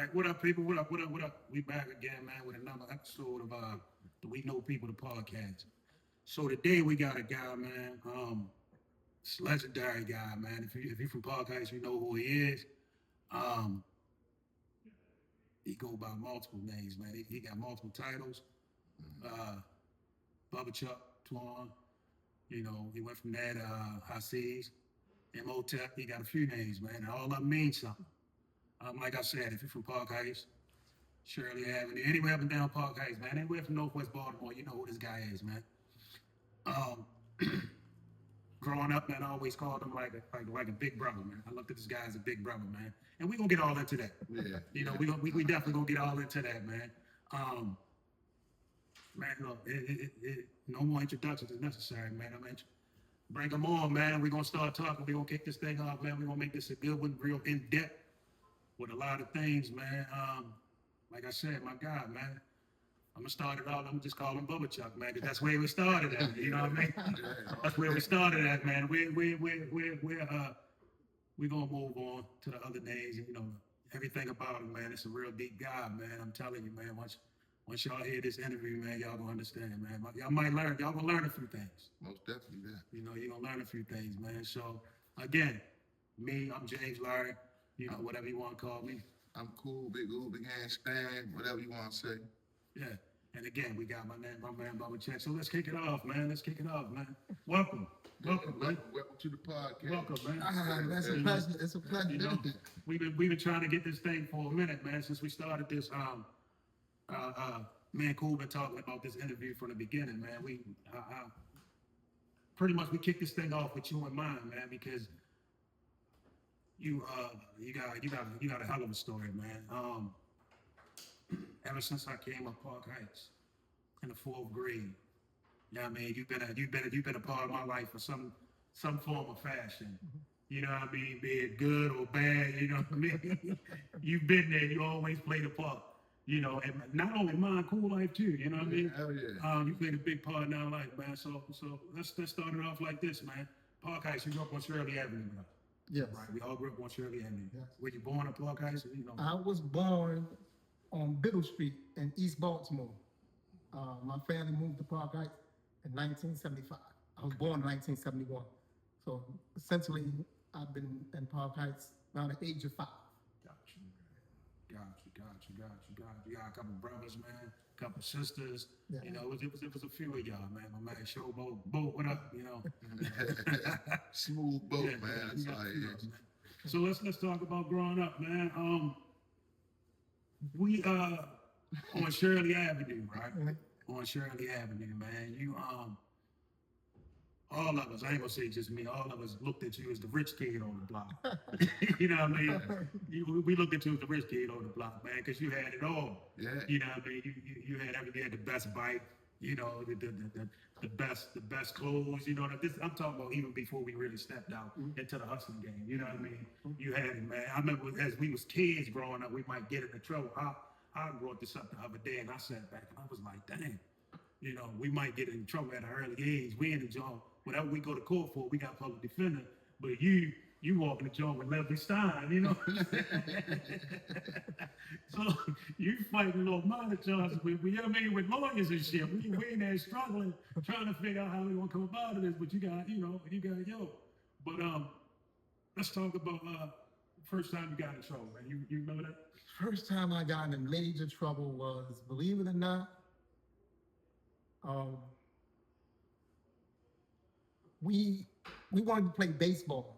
right, what up, people? What up? What up? What up? We back again, man, with another episode of the We Know People, the podcast. So today we got a guy, man. It's a legendary guy, man. If you're from podcast, you know who he is. Um, he go by multiple names, man. He got multiple titles. Uh, Bubba Chuck, Twan. You know, he went from there to Hassiz, Imhotep. He got a few names, man, and all of them mean something. Like I said, if you're from Park Heights, Shirley Avenue, anywhere up and down Park Heights, man, anywhere from Northwest Baltimore, you know who this guy is, man. Um, growing up, man, I always called him like a big brother, man. I looked at this guy as a big brother, man. And we're gonna get all into that. Yeah. You know, we definitely gonna get all into that, man. Man, look, no more introductions is necessary, man. I mean, bring them on, man. We're gonna start talking. We're gonna kick this thing off, man. We're gonna make this a good one, real in depth with a lot of things, man. Like I said, my God, man. I'm gonna start it off. I'm just call him Bubba Chuck, man, because that's where we started at. You know what I mean? That's where we started at, man. We're gonna move on to the other names. You know, everything about him, man. It's a real deep guy, man. I'm telling you, man. Once y'all hear this interview, man, y'all gonna understand, man. Y'all might learn. Y'all gonna learn a few things. Most definitely, yeah. You know, you're gonna learn a few things, man. So again, I'm James Larry. You know, whatever you want to call me. I'm cool, big Ooh, big hand Stan, whatever you want to say. Yeah. And again, we got my man Bubba Chuck. So let's kick it off, man. Welcome. Welcome, man. Welcome to the podcast. Welcome, man. That's a pleasure. It's a pleasure. You know, we've been trying to get this thing for a minute, man, since we started this. Man, Cool been talking about this interview from the beginning, man. We pretty much we kicked this thing off with you in mind, man, because you got a hell of a story, man. Ever since I came up Park Heights in the 4th grade, you know what I mean? You've been a part of my life for some form of fashion. You know what I mean? Be it good or bad, you know what I mean? You've been there. You always played a part. You know, and not only mine, Cool life too. You know what I mean? Hell yeah. You played a big part in our life, man. So let's start it off like this, man. Park Heights, you grew up on Shirley Avenue, bro. Yes. Right. We all grew up on Shirley Avenue. Yes. Were you born in Park Heights? You know. I was born on Biddle Street in East Baltimore. My family moved to Park Heights in 1975. I was born in 1971. So essentially, I've been in Park Heights around the age of 5. Got you. You got a couple brothers, man, a couple sisters. Yeah. You know, it was a few of y'all, man. My man Showboat, Boat, what up? You know, smooth boat, yeah, man. That's all it is. So let's talk about growing up, man. We on Shirley Avenue, right? Mm-hmm. On Shirley Avenue, man. You all of us, I ain't gonna say just me, all of us looked at you as the rich kid on the block. You know what I mean? We looked at you as the rich kid on the block, man, because you had it all. Yeah. You know what I mean? You had everything. You had the best bike, you know, the best clothes, you know. I'm talking about even before we really stepped out into the hustling game. You know what I mean? You had it, man. I remember as we was kids growing up, we might get into trouble. I brought this up the other day, and I sat back and I was like, dang, you know, we might get in trouble at an early age. We in the joint. Whatever we go to court for, we got public defender. But you walk in the joint with Leslie Stein, you know. So you fighting little minor charges with lawyers and shit. We in there struggling, trying to figure out how we gonna come up out of this. But you got yo. But let's talk about first time you got in trouble, man. You remember that? First time I got in major trouble was, believe it or not, we wanted to play baseball.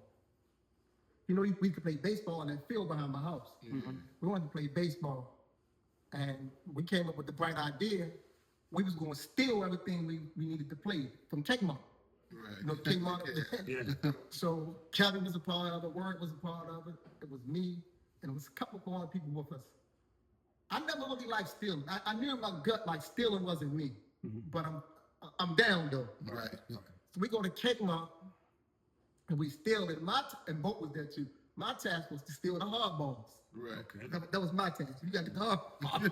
You know, we could play baseball in that field behind my house. Mm-hmm. We wanted to play baseball. And we came up with the bright idea. We was going to steal everything we needed to play from Kmart. Right. You know, Kmart. Yeah. So Kevin was a part of it. Word was a part of it. It was me. And it was a couple of other people with us. I never really liked stealing. I knew in my gut like stealing wasn't me. Mm-hmm. But I'm down though. Right. So we go to Kmart and we steal it. And Boat was there too. My task was to steal the hard balls. Right. Okay. That was my task. You got to get the hard balls.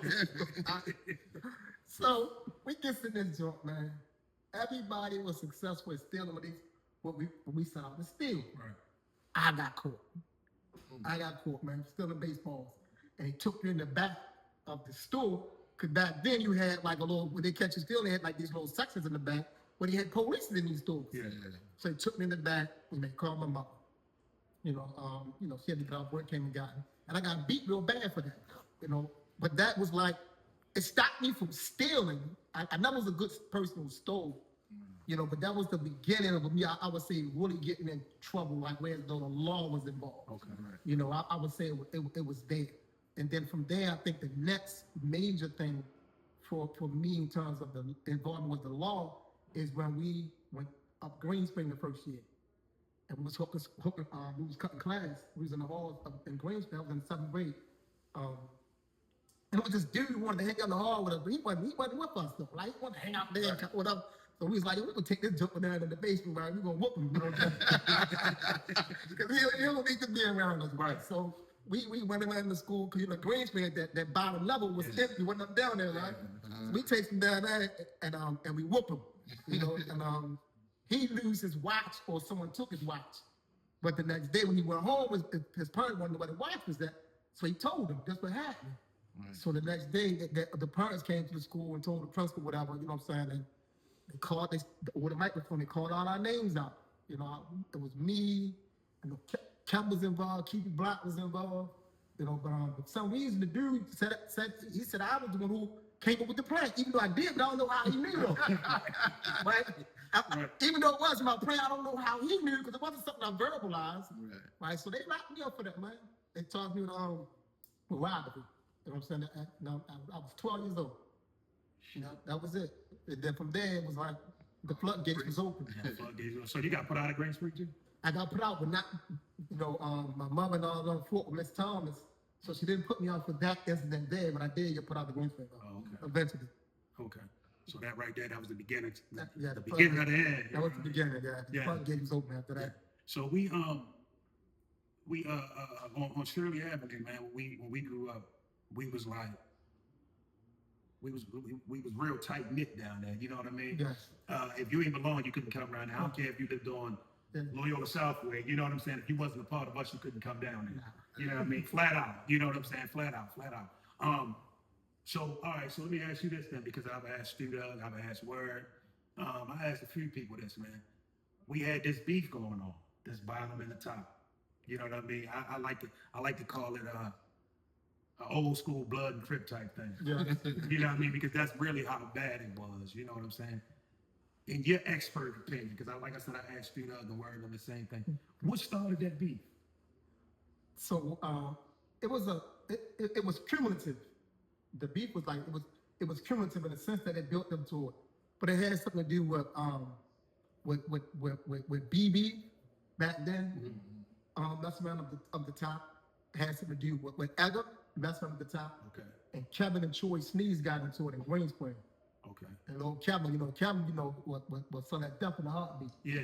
So we get in this joint, man. Everybody was successful in stealing what we set out to steal. Right. I got caught. Man, stealing baseballs. and he took me in the back of the store. Cause back then you had like a little, when they catch you still, they had like these little sections in the back, where they had police in these stores. Yeah. So he took me in the back, and they called my mom. She had to get off work, came and got me. And I got beat real bad for that, But that was like, it stopped me from stealing. I never was a good person who stole, but that was the beginning of me, I would say, really getting in trouble, like where the law was involved. Okay, right. I would say it was there. And then from there, I think the next major thing for me in terms of the involvement with the law is when we went up Green Spring the first year. And we was we was cutting class. We was in the halls in Green Spring. I was in the 7th grade. And it was this dude who wanted to hang out in the hall with us, but he wasn't with us though. Like, he wanted to hang out there and cut with us. So we was like, we're gonna take this joker down in the basement, right? We're gonna whoop him, Because he don't need to be around us, right? So we went around the school, because Green Spring, that bottom level was empty, wasn't up down there, right? So we take him down there and we whoop him, and he lose his watch, or someone took his watch. But the next day when he went home, his parents wanted to know where the watch was at. So he told them, that's what happened. Right. So the next day, the parents came to the school and told the principal, whatever, and they called, with a microphone, they called all our names out. It was me, Kemp was involved, Keith Black was involved, but for some reason the dude said I was the one who came up with the plan, even though I did, but I don't know how he knew. Right? Even though it was my plan, I don't know how he knew, because it wasn't something I verbalized. Right? So they locked me up for that, man. They charged me with robbery. You know what I'm saying? I was 12 years old. That was it. And then from there, it was like the floodgates was open. So you got put out of Green Spring too? I got put out, but not, my mother and all on fought with Miss Thomas, so she didn't put me out for that incident there, but I did get put out of Green Spring eventually. Okay. So that right there, that was the beginning. The beginning of the end. That was the beginning, The floodgate was open after that. Yeah. So we on Shirley Avenue, man, when we grew up, we was like, we was real tight knit down there. You know what I mean? Yes. If you ain't belong, you couldn't come around there. I don't care if you lived on Loyola Southway. You know what I'm saying? If you wasn't a part of us, you couldn't come down there. You know what I mean? Flat out. You know what I'm saying? Flat out. So all right. So let me ask you this then, because I've asked Stu, I've asked Word, I asked a few people this, man. We had this beef going on, this bottom and the top. You know what I mean? I like to call it an old school blood and crip type thing. Yeah. You know what I mean? Because that's really how bad it was. You know what I'm saying? In your expert opinion, because like I said, I asked you the other word on the same thing. What started that beef? So it was cumulative. The beef was like it was cumulative in the sense that it built them to it, but it had something to do with BB back then. That's around of the top. It had something to do with Edgar. That's from the top. Okay. And Kevin and Troy Sneeze got into it in Green Spring. Okay. And little Kevin, was son that death in the heartbeat. Yeah.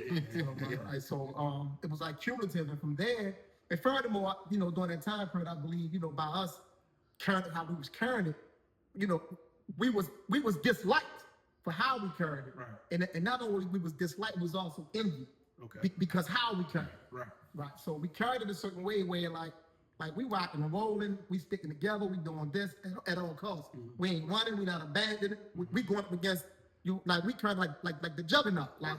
Right, so it was like cumulative, and from there, and furthermore, during that time period, I believe, by us carrying it how we was carrying it, we was disliked for how we carried it. Right. And not only we was disliked, we was also envied. Okay. Because how we carried it. Right. Right. So we carried it a certain way where like we rocking and rolling, we sticking together, we doing this at all costs. Mm-hmm. We ain't running, we not abandoning. We going up against you, like we kind of like the juggernaut, like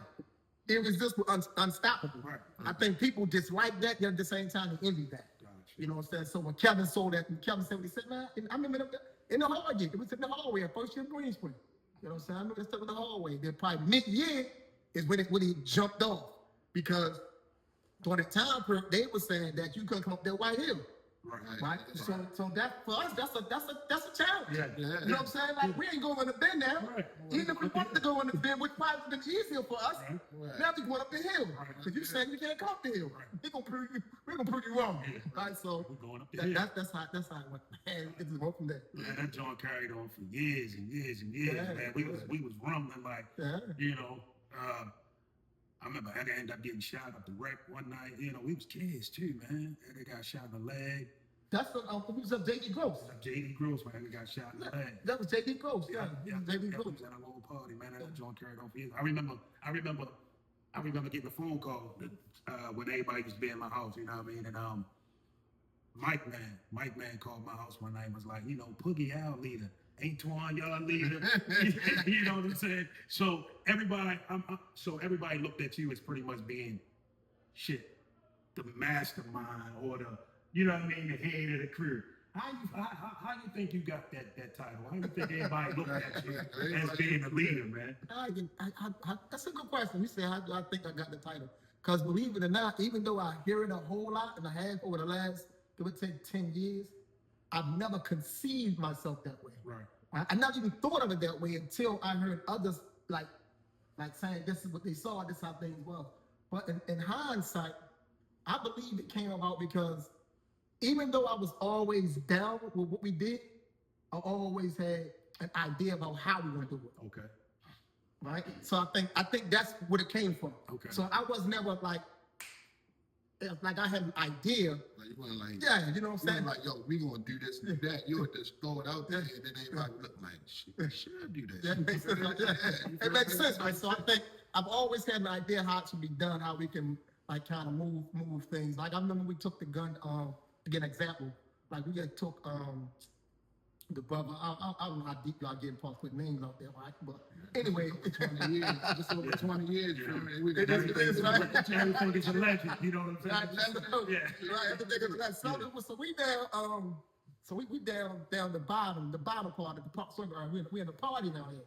irresistible, unstoppable. Right. I think people dislike that, yet at the same time they envy that. Gotcha. You know what I'm saying? So when Kevin saw that, Kevin said what he said, man, I remember in the hallway, it was in the hallway at first year of Green Spring. You know what I'm saying? I remember that stuff in the hallway. Then probably mid-year is when he jumped off, because during the time period, they were saying that you couldn't come up that White Hill. Right. So that for us, that's a challenge. Yeah. You know what I'm saying? Like, we ain't going to the bend now. Right. Even if we wanted to go in the bend, which probably would have been easier for us. Right. Now we going up the hill. Because you saying you can't come up the hill. Right. We're gonna prove you wrong. Yeah. Right. So we're going up the hill. That's how it went. Man, it just went from there. Man, that joint carried on for years and years and years. Yeah. Man, we was rumbling like, I remember Edgar ended up getting shot up the wreck one night. We was kids too, man. Edgar got shot in the leg. That's what was up J.D. Gross. J.D. Gross, man. Edgar got shot in the leg. That was J.D. Gross, yeah. J.D. Gross. Was at a little party, man. That joint carried on for years. I remember getting a phone call when everybody was being in my house, you know what I mean? And Mike Man called my house one night and was like, you know, Poogie our leader, Antoine y'all leader. You know what I'm saying? So everybody looked at you as pretty much being shit, the mastermind or the, you know what I mean, the head of the crew. How you think you got that title? How you think everybody looked at you as being the leader, man? That's a good question. You say, how do I think I got the title? Because believe it or not, even though I hear it a whole lot and I have over the last, give or take 10 years, I've never conceived myself that way. Right. I never even thought of it that way until I heard others like saying this is what they saw, this is how things was. But in hindsight, I believe it came about because even though I was always down with what we did, I always had an idea about how we were gonna do it. Okay. Right? So I think that's where it came from. Okay. So I was never like I had an idea. Like you weren't like, yeah, you know what I'm saying? Like, yo, we gonna do this and that. You would just throw it out there, and then everybody look like, shit, should do that. Yeah, it makes sense, right? Yeah. It makes sense, right? So I think I've always had an idea how it should be done, how we can like kind of move things. Like I remember we took the gun. To get an example, like we just took the Bubba. I don't know how deep y'all getting past putting names out there, right? But anyway, 20 years, just over 20 years. It is, right? Everything is a legend. You know what I'm saying? Yeah, right. Everything is like so we down. So we down the bottom part of the park. So we in the party down here,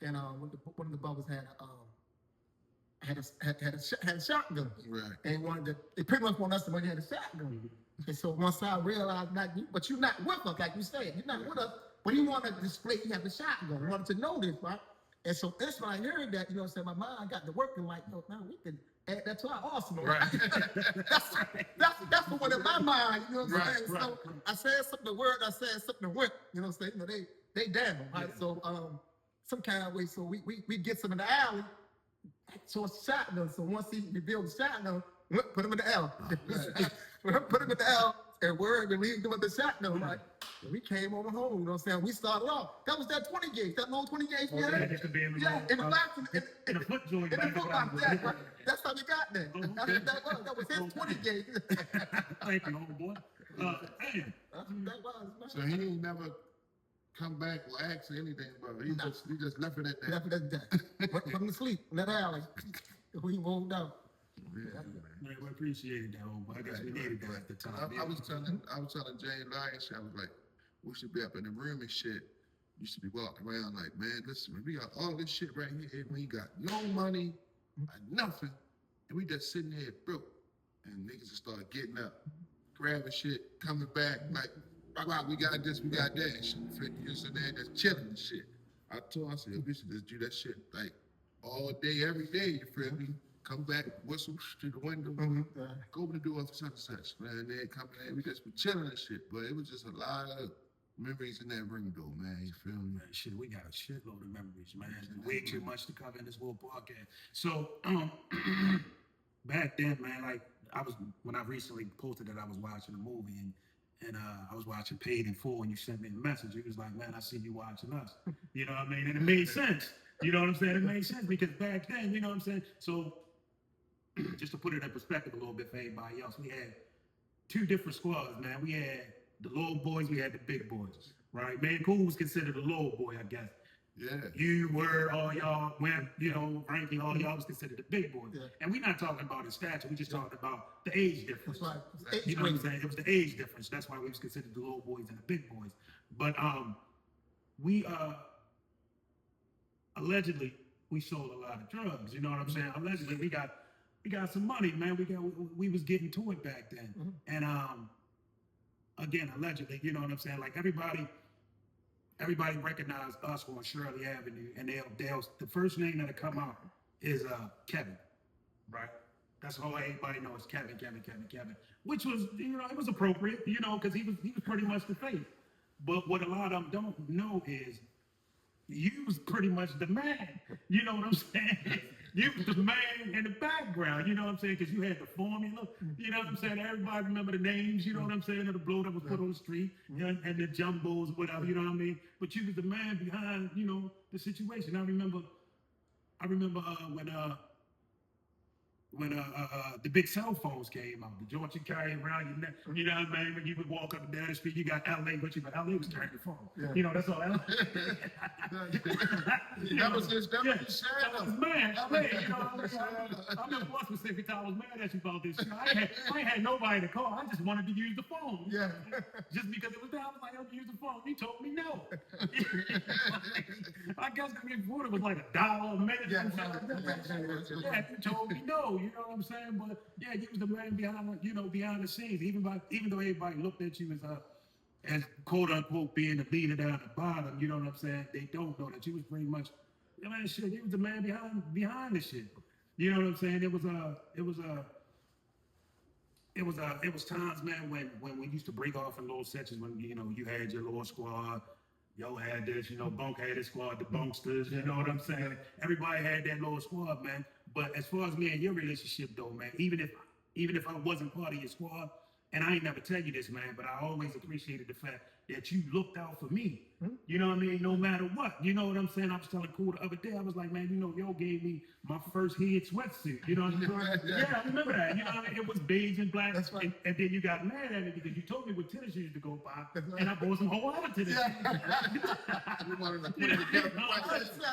and one of the Bubbas had a shotgun. Right. And they pretty much want us to money had a shotgun. Mm-hmm. And so once I realized, but you're not with us, like you said, you're not with us. But he wanted to display he had the shotgun. He wanted to know this, right? And so that's when I heard that, you know what I'm saying, my mind got to working like, yo, now we can add that to our arsenal. Right. that's the one in my mind, you know what I'm saying? Right. So I said something to word, I said something to went, you know what I'm saying? You know, they down, right? Yeah. So some kind of way, so we get some in the alley. So it's shotgun. So once he revealed the shotgun, put him in the L. Put him in the L and word relieved him of the shotgun. Like we came over home, you know what I'm saying? We started off. That was that 20 gauge, that little 20 gauge we had. Yeah, in the box, in the foot joint. In the foot box, yeah, that's how we got there. That was his 20 gauge. Thank you, homeboy. Hey. That was, man. So he ain't never come back or ask anything about it. He just left it at that. Left it at that. Put him to sleep in that alley. We moved out. Yeah, man, we appreciated that, homeboy. I guess we needed that at the time. I was telling Jay Lyons, I was like, we should be up in the room and shit. You should be walking around like, man, listen, we got all this shit right here, and we got no money, nothing, and we just sitting here broke. And niggas just started getting up, grabbing shit, coming back, like, wow, we got this, we got that, and shit. You sitting there just chilling and shit. I told him, I said, we should just do that shit like all day, every day, you feel me? Come back, whistle through the window, go over the door for such and such, man. And then come in, we just be chilling and shit. But it was just a lot of memories in that ring, though, man. You feel me? Man, shit, we got a shitload of memories, man. Way too much to cover in this little podcast. So, back then, man, like when I recently posted that I was watching a movie and I was watching Paid in Full, and you sent me a message. It was like, man, I see you watching us. You know what I mean? And it made sense. You know what I'm saying? It made sense because back then, you know what I'm saying? So, just to put it in perspective a little bit for everybody else, we had two different squads, man. We had the little boys, we had the big boys, right? Man, Cool was considered a little boy, I guess. Yeah. You were, all y'all went, you know, Frankie, all y'all was considered the big boys. Yeah. And we're not talking about the stature, we just talking about the age difference. That's right. You know what I'm saying? It was the age difference. That's why we was considered the little boys and the big boys. But we allegedly we sold a lot of drugs, you know what I'm saying? Allegedly we got some money, man. We was getting to it back then. Mm-hmm. And again, allegedly, you know what I'm saying? Like everybody recognized us on Shirley Avenue, and they'll the first name that'll come out is Kevin, right? That's all everybody knows, Kevin, which was, you know, it was appropriate, you know, because he was pretty much the face. But what a lot of them don't know is you was pretty much the man, you know what I'm saying? You was the man in the background, you know what I'm saying? Because you had the formula, you know what I'm saying? Everybody remember the names, you know what I'm saying, of the blow that was put on the street, you know, and the jumbos, whatever, you know what I mean? But you was the man behind, you know, the situation. I remember when the big cell phones came out, the joint you carry around your neck, you know what I mean? When you would walk up and down the street, you got LA, but LA was carrying your phone. Yeah. You know, that's all. That was his That was mad. LA, you know what I mean? I remember one specific time I was mad at you about this shit. I ain't had nobody to call. I just wanted to use the phone. Yeah. Just because it was there, I was like, "Yo, use the phone." You told me no. I guess the before it was like $1 a minute. Yeah. Yeah, you told me no. You know what I'm saying? But yeah, you was the man behind the scenes. Even though everybody looked at you as quote unquote being the leader down the bottom, you know what I'm saying? They don't know that you was pretty much, you know, shit. You was the man behind the shit. You know what I'm saying? It was times, man, when we used to break off in little sections when you had your little squad. Yo had this, Bunk had his squad, the Bunksters, you know what I'm saying? Everybody had that little squad, man. But as far as me and your relationship, though, man, even if I wasn't part of your squad, and I ain't never tell you this, man, but I always appreciated the fact that you looked out for me. You know what I mean? No matter what. You know what I'm saying? I was telling Cool the other day, I was like, man, yo gave me my first head sweatsuit. You know what I mean? Yeah, I remember that. You know what I mean? It was beige and black. That's right. And then you got mad at me because you told me what tennis shoes to go buy, and I bought some Hawaii tennis shoes. We wanted to put it together.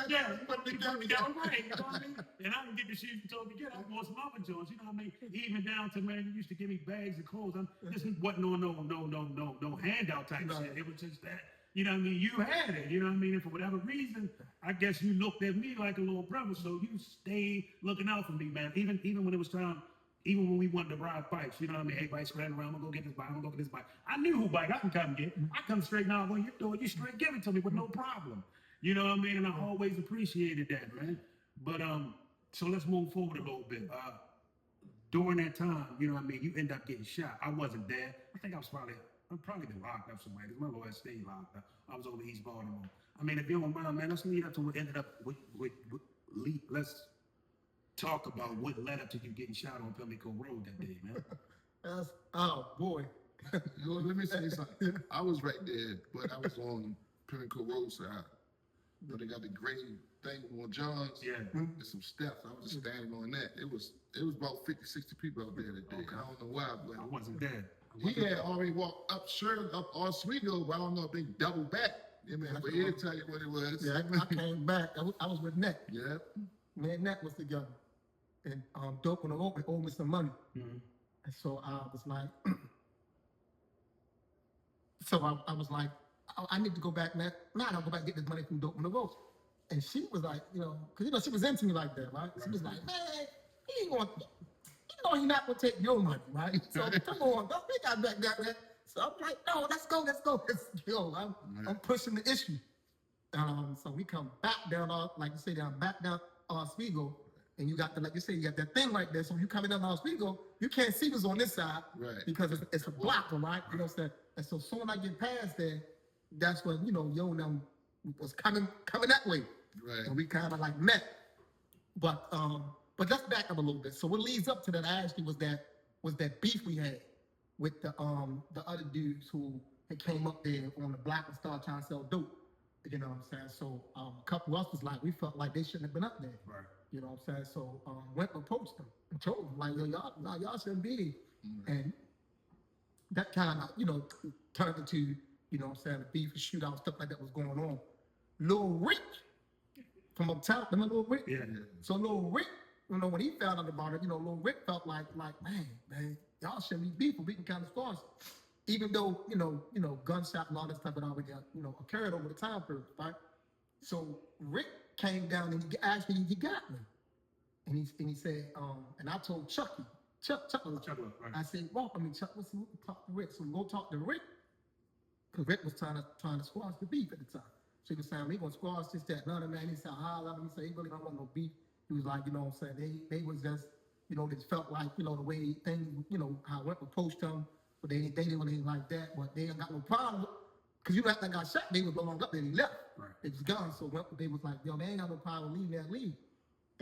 Yeah, you put it together right, you know what I mean? And I didn't get the shoes you told me to get. I bought some other Jones, you know what I mean? Even down to, man, you used to give me bags of clothes. This wasn't no handout type shit. It was just that, you know what I mean? You had it, you know what I mean? And for whatever reason, I guess you looked at me like a little brother, so you stayed looking out for me, man. Even when it was time, even when we wanted to ride bikes, you know what I mean? Everybody scrambling around, I'm gonna go get this bike, I'm gonna go get this bike. I knew who bike I can come get. I come straight now when you do it, you straight give it to me with no problem. You know what I mean? And I always appreciated that, man. But so let's move forward a little bit. During that time, you know what I mean, you end up getting shot. I wasn't there. I think I'm probably been locked up somewhere because my lawyer stayed locked up. I was over East Baltimore. I mean, if you don't mind, man, let's lead up to what ended up let's talk about what led up to you getting shot on Pimlico Road that day, man. Oh boy. Let me say something. I was right there, but I was on Pinnacle Road side. They got the gray thing on John's. Yeah. And some steps. I was just standing on that. It was about 50, 60 people out there that day. Okay. I don't know why, but I wasn't there. he had already walked up Shirley, up Oswego, but I don't know if they doubled back. Yeah, man, but he'll tell you what it was. Yeah, I came back. I was with Neck. Yeah. Me and Neck was together. And Dope on the road owed me some money. Mm-hmm. And so I was like, I was like, I need to go back now. I'll go back and get this money from Dope on the road. And she was like, because she was into me like that, right? She was like, man, he ain't want, he's not gonna take your money, right? So come on, don't think I back that. So I'm like, no, let's go. I'm pushing the issue. So we come back down, like you say, back down Oswego, and you got the, like you say, you got that thing right there. So when you coming down Oswego, you can't see what's on this side, right? Because it's a block, right? You know what I'm saying? And so soon I get past there, that's when Yo and them was coming that way, right? And we kind of like met, but let's back up a little bit. So what leads up to that actually was that beef we had with the other dudes who had came up there on the block and started trying to sell dope. You know what I'm saying? So a couple of us was like, we felt like they shouldn't have been up there. Right. You know what I'm saying? So went and approached them and told them like, yo, y'all shouldn't be there. And that kind of, turned into, you know what I'm saying, the beef, the shootout, stuff like that was going on. Lil Rick from up top, remember Lil Rick? Yeah. So Lil Rick, when he found out about it, Lil Rick felt like, man, y'all shouldn't be beefing. We can kind of start. Even though, gunshot and all that stuff had already, occurred over the time period, right? So Rick came down and he got me. And he said, and I told Chucky, Chuck was Right. I said, Chuck, let's talk to Rick. So we go talk to Rick. Because Rick was trying to squash the beef at the time. So he was saying, we gonna squash this, that, none of man. He said, holla. He said, he really don't want no beef. He was like, you know what I'm saying? They was just, they felt like, the way things, how Rick approached them, but they didn't really like that, but they ain't got no problem. Because after I got shot, they was no longer up there, they left. Right. They was gone. So they was like, yo, they ain't got no problem leaving that lead.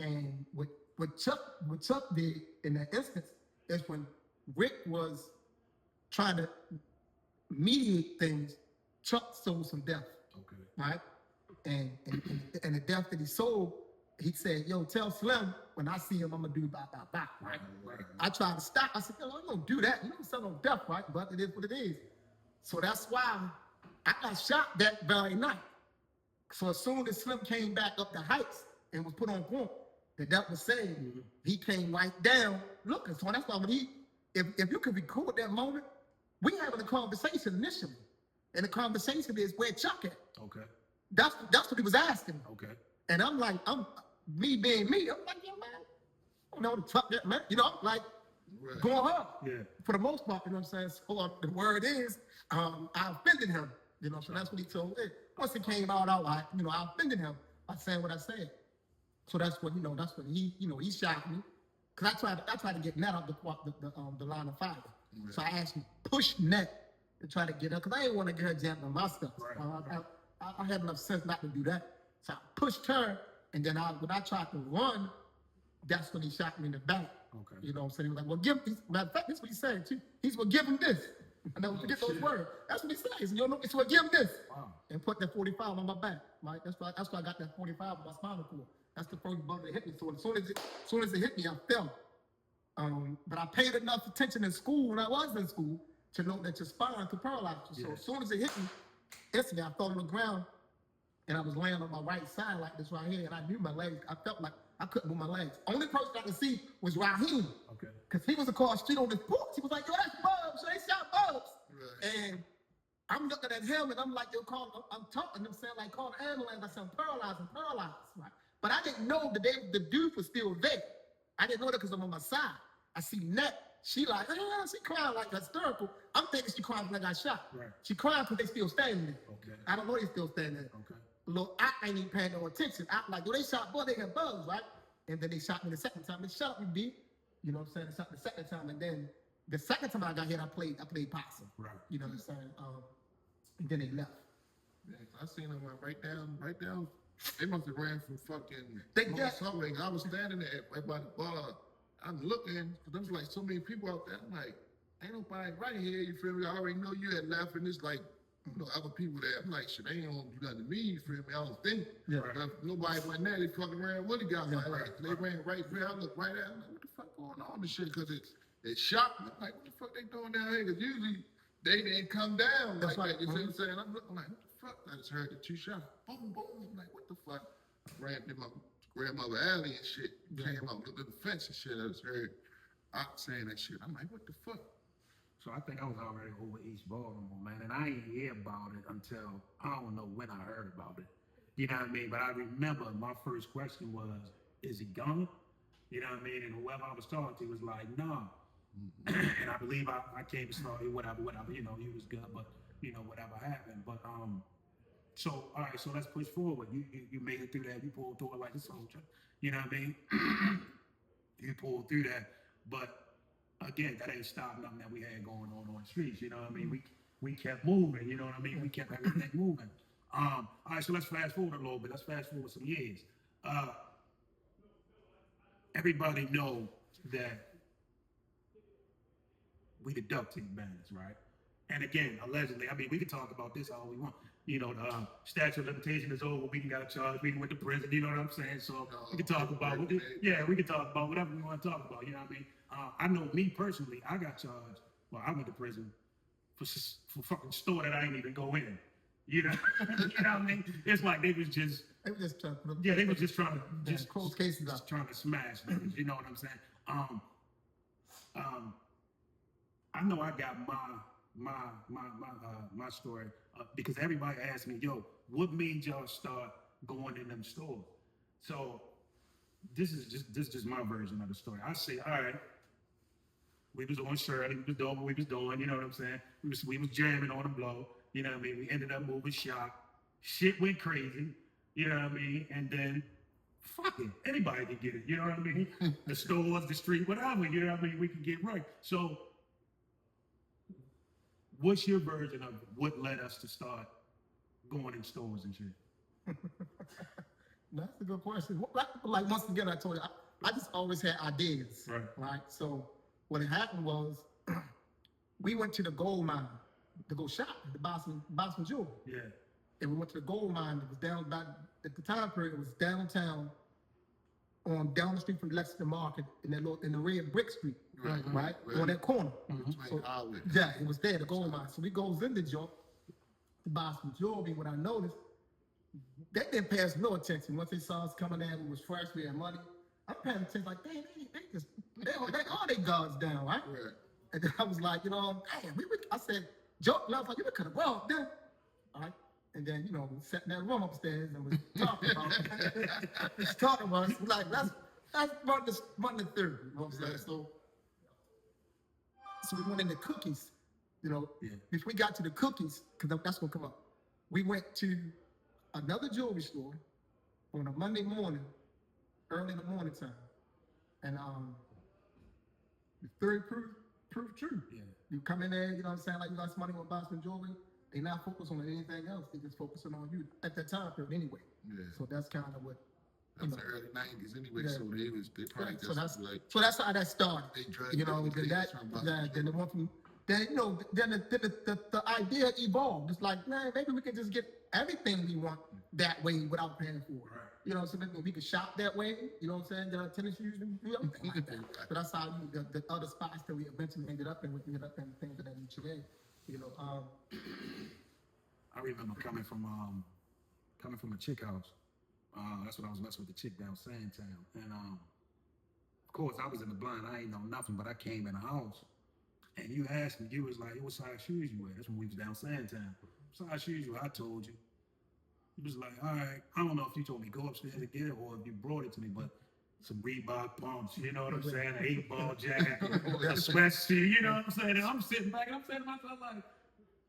And what Chuck did in that instance is when Rick was trying to mediate things, Chuck sold some death. Okay. Right? And the death that he sold he said, yo, tell Slim when I see him, I'm gonna do bop, bop, bop, right? I tried to stop. I said, yo, I don't do that. You don't sell no death, right? But it is what it is. So that's why I got shot that very night. So as soon as Slim came back up the heights and was put on point, the death was saved. He came right down looking. So that's why when if you could record that moment, we having a conversation initially. And the conversation is where Chuck at. Okay. That's what he was asking. Okay. And I'm like, me being me, I'm like, yeah, man, I don't know the truck that, man. You know, like, going hard. Yeah. For the most part, you know what I'm saying? So the word is, I offended him. You know, so that's what he told me. Once it came out, I offended him by saying what I said. So that's what he shot me. Cause I tried to get Net out the line of fire. Right. So I actually pushed Net to try to get her, cause I didn't want to get her jammed on my stuff. Right. I had enough sense not to do that. So I pushed her, and then when I tried to run, that's when he shot me in the back. Okay. You know what I'm saying? He was like, well, matter of fact, that's what he said too. He's, well, give him this. I never forget those words. That's what he said. He said, it's what, give him this. Wow. And put that 45 on my back. Right? That's why I got that 45 on my spinal cord. That's the first bullet that hit me. So as soon as it hit me, I fell. But I paid enough attention in school when I was in school to know that your spine could paralyze you. So as soon as it hit me, instantly I fell on the ground, and I was laying on my right side like this right here, and I knew my legs. I felt like I couldn't move my legs. Only person I could see was Raheem. Okay. Because he was across the street on this porch. He was like, yo, that's Bubs. So they shot Bubs. Right. And I'm looking at him, and I'm like, yo, I'm talking to him, saying, like, call an ambulance. I said, I'm paralyzed. Right? But I didn't know that the dude was still there. I didn't know that because I'm on my side. I see Net. She like, she crying like hysterical. I'm thinking she crying when I got shot. Right. She crying because they still standing there. Okay. I don't know they still standing there. Okay. Look, I ain't even paying no attention. I'm like, yo, they shot Bubba, they got Bugs, right? And then they shot me the second time. They shot me deep. You know what I'm saying? They shot me the second time, and then the second time I got hit, I played possum. Right. You know what I'm saying? And then they left. Yeah, I seen them right down. They must have ran from fucking something. I was standing there right by the bar. I'm looking, because there's like so many people out there. I'm like, ain't nobody right here, you feel me? I already know you had left, and it's like, other people there. I'm like, shit, they ain't gonna do nothing to me, you feel me? I don't think. Yeah. If nobody went there, they fucking ran with the guy. They ran right there. I looked right at them, like, what the fuck going on and shit? Because it shocked me. I'm like, what the fuck they doing down here? Because usually they didn't come down like that. You feel what I'm saying? I'm looking like, what the fuck? I just heard the two shots. Boom, boom. I'm like, what the fuck? I ran to my grandmother alley and shit. Came out with the fence and shit. I just heard saying that shit. I'm like, what the fuck? So I think I was already over East Baltimore, man, and I ain't hear about it until I don't know when I heard about it. You know what I mean? But I remember my first question was, is he gone? You know what I mean? And whoever I was talking to was like, no. And I believe I came to start whatever, you know, he was good, but you know, whatever happened. But so all right, so let's push forward. You made it through that, you pulled through it like a soldier. You know what I mean? You pulled through that. But again, that ain't stopped nothing that we had going on the streets. You know what I mean? We kept moving. You know what I mean? We kept everything moving. All right, so let's fast forward a little bit. Let's fast forward some years. Everybody know that we the duct tape bandits, right? And again, allegedly, I mean, we can talk about this all we want. You know, the statute of limitation is over. We can got a charge. We can went to prison. You know what I'm saying? So we can talk about we can talk about whatever we want to talk about. You know what I mean? I know me personally, I got charged. Well, I went to prison for fucking store that I ain't even go in. You know, you know what I mean? It's like they was just trying to they were just trying to close cases just trying to smash niggas. You know what I'm saying? I know I got my story because everybody asked me, yo, what made y'all start going in them stores? So this is just my version of the story. I say, all right, we was on Shirley, we was doing what we was doing, you know what I'm saying? We was jamming on the blow, you know what I mean? We ended up moving shop. Shit went crazy, you know what I mean? And then, fuck it, anybody can get it, you know what I mean? The stores, the street, whatever, you know what I mean? We can get right. So, what's your version of what led us to start going in stores and shit? That's a good question. Like once again, I told you, I just always had ideas, right? So what happened was, we went to the gold mine to go shop to buy some jewelry. Yeah. And we went to the gold mine. It was down at the time period. It was downtown on down the street from Lexington Market in that little, in the red brick street, Right. right? Right. On that corner. Between highway. Yeah, it was there, the gold mine. So we goes in the joint to buy some jewelry. What I noticed, they didn't pay us no attention. Once they saw us coming in, we was fresh, we had money. I'm paying attention like, dang, they all their guards down, right? Right. And then I was like, damn, I said, joke, and I was like, we could have robbed them. All right. And then, we sat in that room upstairs and was talking about it. We're like, let's run the theory. You know what I'm saying? So we went into cookies, If we got to the cookies, because that's going to come up, we went to another jewelry store on a Monday morning, early in the morning time. And the theory proved true. Yeah. You come in there, like you got somebody want to buy some jewelry, they not focusing on anything else. They just focusing on you at that time period anyway. Yeah. So that's kind of what. That's the early 90s anyway, Yeah. so they probably So just like, so that's how that started. they dragged Then the one from then the idea evolved. It's like, man, maybe we can just get everything we want that way without paying for it. Right. So maybe we could shop that way. You know what I'm saying? Get our tennis shoes and do everything like that. So that's how the other spots that we eventually ended up in, we ended up in things of that nature there. I remember coming from a chick house. That's when I was messing with the chick down Sandtown. And of course I was in the blind. I ain't know nothing, but I came in the house and you asked me, you was like, what size shoes you wear? That's when we was down Sandtown. What size shoes you wear? I told you. He was like, all right, I don't know if you told me go upstairs and get it or if you brought it to me, but some Reebok pumps, you know what I'm saying? An 8-ball jacket, a sweatshirt, you know what I'm saying? And I'm sitting back and I'm saying to myself like,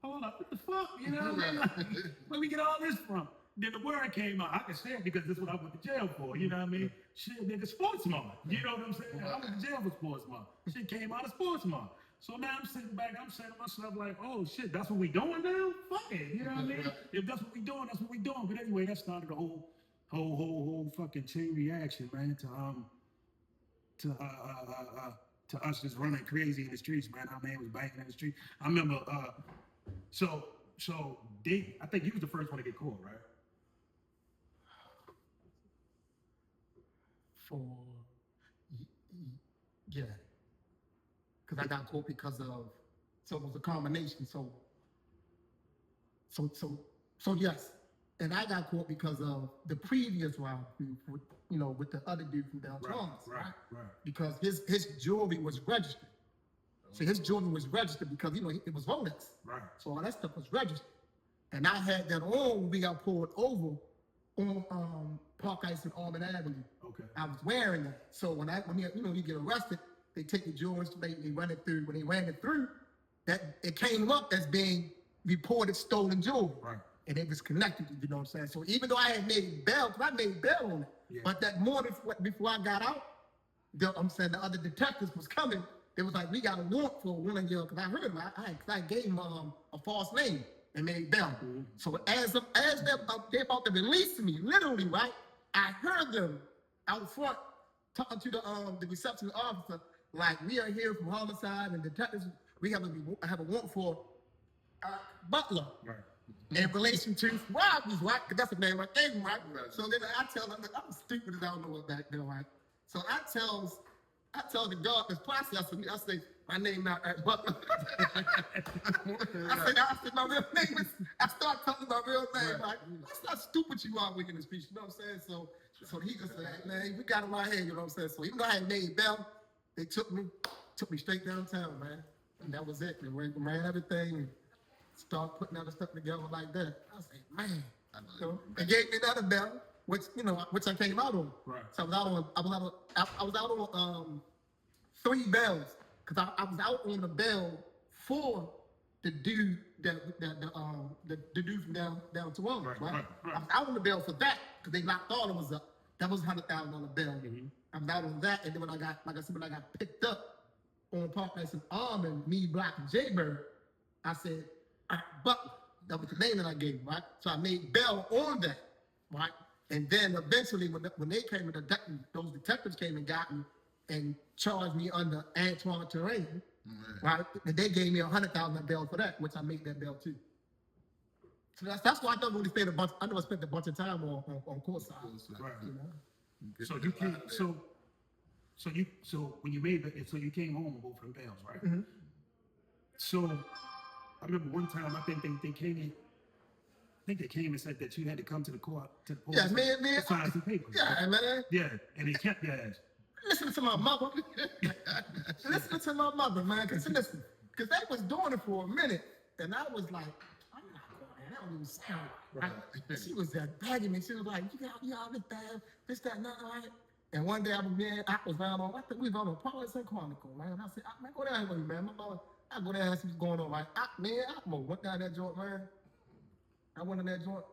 hold up, what the fuck? You know what I mean? Like, where we get all this from? Then the word came out. I can say it because this is what I went to jail for. You know what I mean? Shit, nigga, sports mart. You know what I'm saying? I went to jail for sports mart. Shit came out of sports mart. So now I'm sitting back, I'm saying to myself like, oh shit, that's what we doing now? Fuck it. You know what I mean? If that's what we doing, that's what we doing. But anyway, that started the whole fucking chain reaction, man, to us just running crazy in the streets, man. Our man was banging in the street. I remember, so I think you was the first one to get caught, right? Yeah. Because I got caught because of, so it was a combination. So yes. And I got caught because of the previous round, with the other dude from down Torrance, right? Because his jewelry was registered. See, his jewelry was registered because, it was Rolex. Right. So all that stuff was registered. And I had that on when we got pulled over on Park Ice and Almond Avenue. Okay. I was wearing that. So when you get arrested, they take the jewelry, they run it through. When they ran it through, it came up as being reported stolen jewelry. Right. And it was connected, you know what I'm saying? So even though I had made bail, because I made bail on it, yeah. But that morning before I got out, the other detectives was coming. They was like, we got a warrant for one of your, because I heard him, I gave him a false name and made bail. Mm-hmm. So as they're about to release me, literally, right? I heard them out front talking to the reception officer, like, we are here from homicide and detectives. We have a warrant for Butler. Right. In relation to robberies, right? Because that's the name I gave him, right? So then I tell them, I'm stupid as I don't know what back then, right? So I tell the guard that's processing me, I say, my name not Butler. I said, my real name is, I start telling my real name, like, that's not stupid you are in this speech, you know what I'm saying? So he just said, man, we got him right here, you know what I'm saying? So even though I had made bail, they took me straight downtown, man. And that was it. They ran everything and start putting other stuff together like that. I was like, man. They gave me another bail, which I came out on. Right. So I was out on 3 bails. Because I was out on the bail for the dude the dude from down Toronto, right? I was out on the bail for that because they locked all of us up. That was $100,000 bail. Mm-hmm. I was out on that, and then when I got picked up on Park Place and Almond, me, Black, and J-Bird, I said, Butler. That was the name that I gave him, right? So I made bail on that, right? And then eventually, when they came, those detectives came and got me and charged me under Antoine Terrain, right? And they gave me $100,000 bail for that, which I made that bail too. So that's why I don't really spend I never spent a bunch of time on court side. Right. You know? Get So the you hell came, out of there. so when you made it, so you came home with both of them bells, right? Mhm. So I remember one time, I think they came in, I think they came and said that you had to come to the court, to the police, Yeah, man. to sign some papers. Yeah, man. Yeah, and they kept your ass. Listen to my mother. Listen to my mother, man. Cause listen, cause they was doing it for a minute, and I was like, I'm not going. That don't even sound right. She was begging me. She was like, you got this, that, nothing, right? And one day I was down on, I think we was on a Partisan Chronicle, man. I said, man, go down with me, man. My mother, I go down and see what's going on, right? I almost went down that joint, man. I went in that joint.